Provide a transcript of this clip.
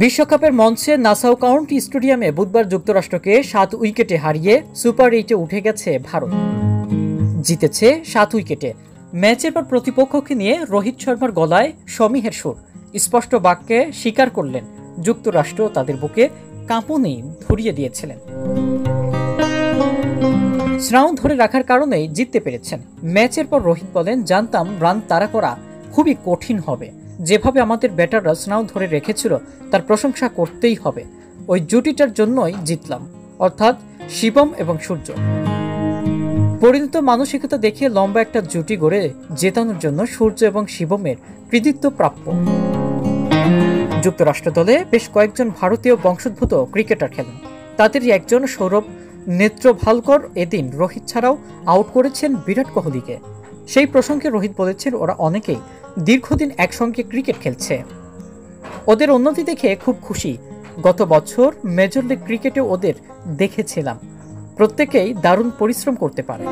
বিশ্বকাপের মঞ্চে Nassau county স্টেডিয়ামে বুধবার যুক্তরাষ্ট্রকে 7 উইকেটে হারিয়ে সুপার 8-এ উঠে গেছে ভারত। জিতেছে 7 উইকেটে। ম্যাচের পর প্রতিপক্ষকে নিয়ে রোহিত শর্মার গলায় সমীহের সুর। স্পষ্ট বাক্যে স্বীকার করলেন যুক্তরাষ্ট্র তাদের বুকে কাঁপুনি ধরিয়ে দিয়েছিলেন। স্নায়ু ধরে রাখার কারণেই জিততে পেরেছেন। ম্যাচের পর রোহিত বলেন, জানতাম রান তাড়া করা খুবই কঠিন হবে। যেভাবে আমাদের ব্যাটাররা স্নায়ু ধরে রেখেছিল তার প্রশংসা করতেই হবে। ওই জুটিটার জন্যই জিতলাম, অর্থাৎ শিবম এবং সূর্য। পরিণত মানসিকতা দেখিয়ে লম্বা একটা জুটি গড়ে জেতানোর জন্য সূর্য এবং শিবমের কৃতিত্ব প্রাপ্য। যুক্তরাষ্ট্র দলে বেশ কয়েকজন ভারতীয় বংশোদ্ভূত ক্রিকেটার খেলেন। তাদেরই একজন সৌরভ নেত্রভালকর এদিন রোহিত ছাড়াও আউট করেছেন বিরাট কোহলিকে। সেই প্রসঙ্গে রোহিত বলেছেন, ওরা অনেকেই দীর্ঘদিন একসঙ্গে ক্রিকেট খেলছে। ওদের উন্নতি দেখে খুব খুশি। গত বছর মেজর লিগ ক্রিকেটে ওদের দেখেছিলাম। প্রত্যেকেই দারুণ পরিশ্রম করতে পারে।